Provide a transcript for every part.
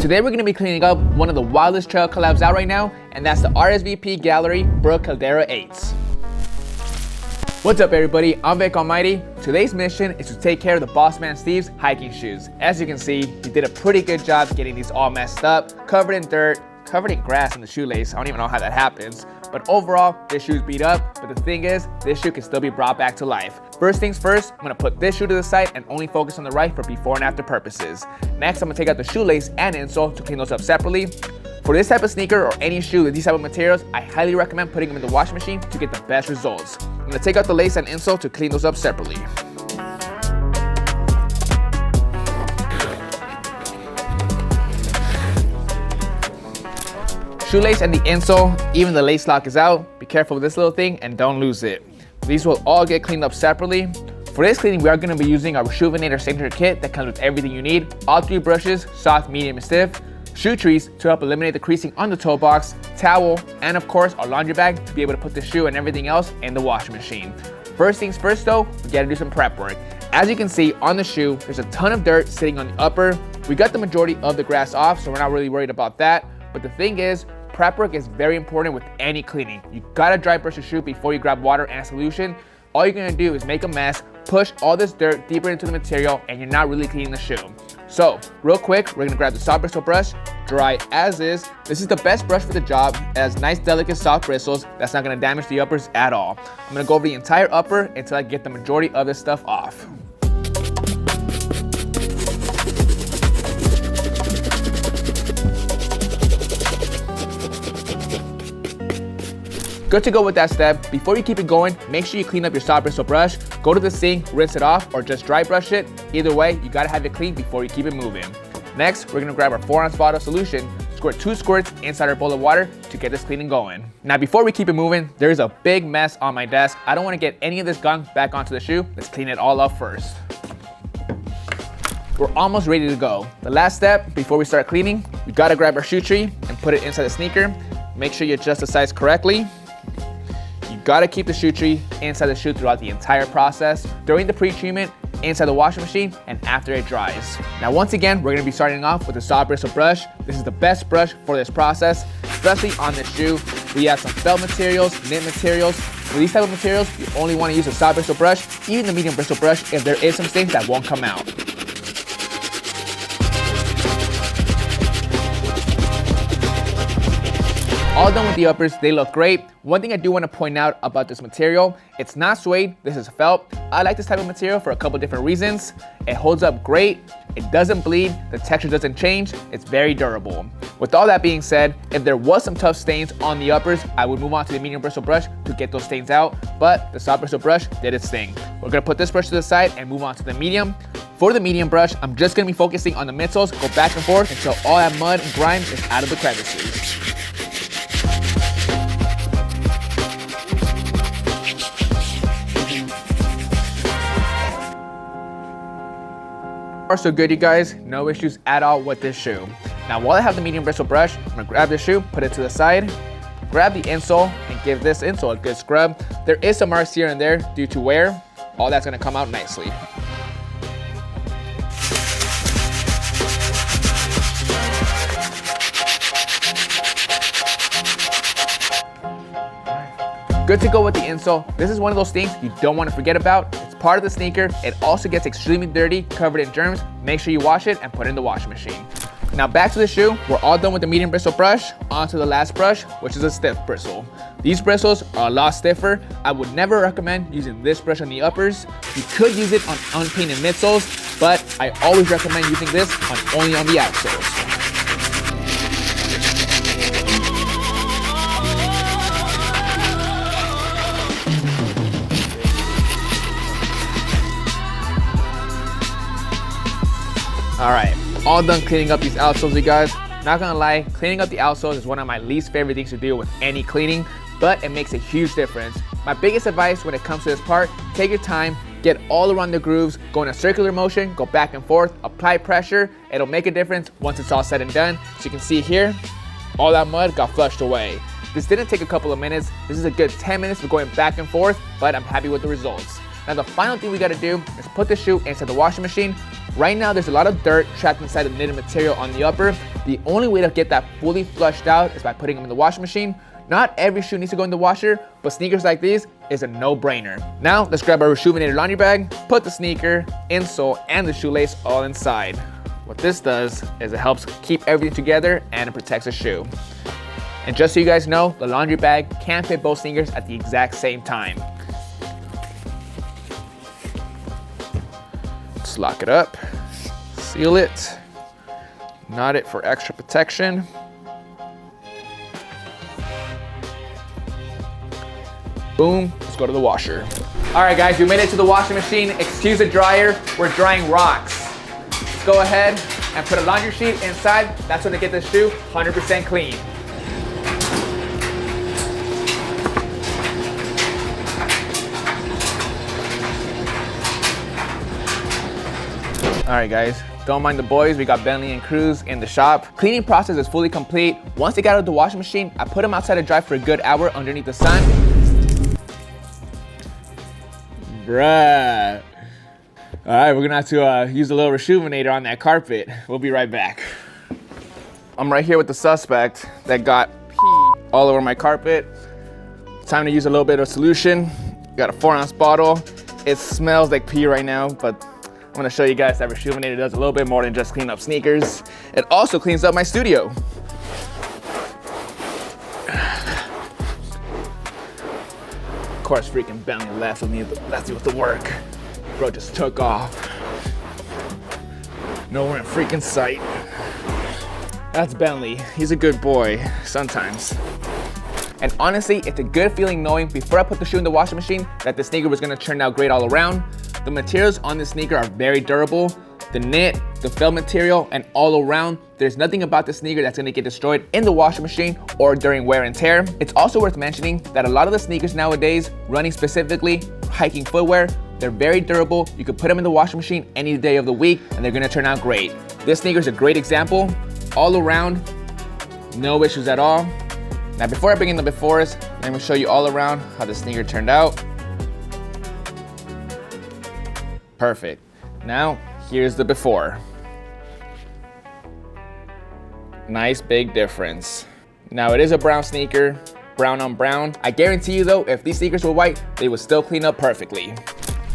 Today we're going to be cleaning up one of the wildest trail collabs out right now, and that's the RSVP Gallery Caldera 8s. What's up everybody, I'm RSVP. Today's mission is to take care of the boss man Steve's hiking shoes. As you can see, he did a pretty good job getting these all messed up, covered in dirt, covered in grass in the shoelace. I don't even know how that happens. But overall, this shoe's beat up, but the thing is, this shoe can still be brought back to life. First things first, I'm gonna put this shoe to the side and only focus on the right for before and after purposes. Next, I'm gonna take out the shoelace and insole to clean those up separately. For this type of sneaker or any shoe with these type of materials, I highly recommend putting them in the washing machine to get the best results. I'm gonna take out the lace and insole to clean those up separately. Shoelace and the insole, even the lace lock is out. Be careful with this little thing and don't lose it. These will all get cleaned up separately. For this cleaning, we are going to be using our Reshoevn8r Signature Kit that comes with everything you need. All 3 brushes, soft, medium, and stiff. Shoe trees to help eliminate the creasing on the toe box. Towel, and of course our laundry bag to be able to put the shoe and everything else in the washing machine. First things first though, we gotta do some prep work. As you can see on the shoe, there's a ton of dirt sitting on the upper. We got the majority of the grass off, so we're not really worried about that. But the thing is, prep work is very important with any cleaning. You gotta dry brush the shoe before you grab water and a solution. All you're gonna do is make a mess, push all this dirt deeper into the material, and you're not really cleaning the shoe. So, real quick, we're gonna grab the soft bristle brush, dry as is. This is the best brush for the job. It has nice, delicate, soft bristles. That's not gonna damage the uppers at all. I'm gonna go over the entire upper until I get the majority of this stuff off. Good to go with that step. Before you keep it going, make sure you clean up your soft bristle brush. Go to the sink, rinse it off, or just dry brush it. Either way, you gotta have it clean before you keep it moving. Next, we're gonna grab our 4-ounce bottle of solution, squirt 2 squirts inside our bowl of water to get this cleaning going. Now before we keep it moving, there's a big mess on my desk. I don't wanna get any of this gunk back onto the shoe. Let's clean it all up first. We're almost ready to go. The last step before we start cleaning, we gotta grab our shoe tree and put it inside the sneaker. Make sure you adjust the size correctly. Gotta keep the shoe tree inside the shoe throughout the entire process, during the pre-treatment, inside the washing machine, and after it dries. Now once again, we're gonna be starting off with the soft bristle brush. This is the best brush for this process, especially on this shoe. We have some felt materials, knit materials. For these type of materials, you only wanna use a soft bristle brush, even the medium bristle brush if there is some stains that won't come out. All done with the uppers, they look great. One thing I do want to point out about this material, it's not suede, this is felt. I like this type of material for a couple different reasons. It holds up great, it doesn't bleed, the texture doesn't change, it's very durable. With all that being said, if there was some tough stains on the uppers, I would move on to the medium bristle brush to get those stains out, but the soft bristle brush did its thing. We're gonna put this brush to the side and move on to the medium. For the medium brush, I'm just gonna be focusing on the midsoles, go back and forth until all that mud and grime is out of the crevices. So good you guys, no issues at all with this shoe. Now while I have the medium bristle brush, I'm gonna grab this shoe, put it to the side, grab the insole and give this insole a good scrub. There is some marks here and there due to wear. All that's gonna come out nicely. Good to go with the insole. This is one of those things you don't want to forget about. It's part of the sneaker. It also gets extremely dirty, covered in germs. Make sure you wash it and put it in the washing machine. Now back to the shoe. We're all done with the medium bristle brush. On to the last brush, which is a stiff bristle. These bristles are a lot stiffer. I would never recommend using this brush on the uppers. You could use it on unpainted midsoles, but I always recommend using this only on the outsoles. Alright, all done cleaning up these outsoles, you guys. Not gonna lie, cleaning up the outsoles is one of my least favorite things to do with any cleaning, but it makes a huge difference. My biggest advice when it comes to this part, take your time, get all around the grooves, go in a circular motion, go back and forth, apply pressure. It'll make a difference once it's all said and done. So you can see here, all that mud got flushed away. This didn't take a couple of minutes. This is a good 10 minutes of going back and forth, but I'm happy with the results. Now the final thing we gotta do is put the shoe inside the washing machine. Right now there's a lot of dirt trapped inside the knitted material on the upper. The only way to get that fully flushed out is by putting them in the washing machine. Not every shoe needs to go in the washer, but sneakers like these is a no-brainer. Now, let's grab our Reshoevn8r laundry bag, put the sneaker, insole, and the shoelace all inside. What this does is it helps keep everything together and it protects the shoe. And just so you guys know, the laundry bag can fit both sneakers at the exact same time. Just lock it up, seal it, knot it for extra protection. Boom, let's go to the washer. All right guys, we made it to the washing machine. Excuse the dryer, we're drying rocks. Let's go ahead and put a laundry sheet inside. That's when to get this shoe 100% clean. All right guys, don't mind the boys, we got Bentley and Cruz in the shop. Cleaning process is fully complete. Once they got out of the washing machine, I put them outside to dry for a good hour underneath the sun. Bruh. All right, we're gonna have to use a little Reshoevn8r on that carpet. We'll be right back. I'm right here with the suspect that got pee all over my carpet. Time to use a little bit of solution. Got a 4-ounce bottle. It smells like pee right now, but I'm gonna show you guys that Reshoevn8r does a little bit more than just clean up sneakers. It also cleans up my studio. Of course, freaking Bentley left with the work. Bro just took off. Nowhere in freaking sight. That's Bentley. He's a good boy, sometimes. And honestly, it's a good feeling knowing before I put the shoe in the washing machine that the sneaker was gonna turn out great all around. The materials on this sneaker are very durable. The knit, the felt material, and all around, there's nothing about the sneaker that's gonna get destroyed in the washing machine or during wear and tear. It's also worth mentioning that a lot of the sneakers nowadays, running specifically, hiking footwear, they're very durable. You can put them in the washing machine any day of the week and they're gonna turn out great. This sneaker is a great example. All around, no issues at all. Now before I bring in the befores, let me show you all around how the sneaker turned out. Perfect. Now, here's the before. Nice big difference. Now it is a brown sneaker, brown on brown. I guarantee you though, if these sneakers were white, they would still clean up perfectly.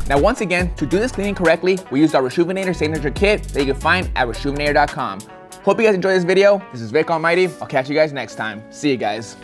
Now once again, to do this cleaning correctly, we used our Reshoevn8r Signature Kit that you can find at Reshoevn8r.com. Hope you guys enjoyed this video. This is Vic Almighty. I'll catch you guys next time. See you guys.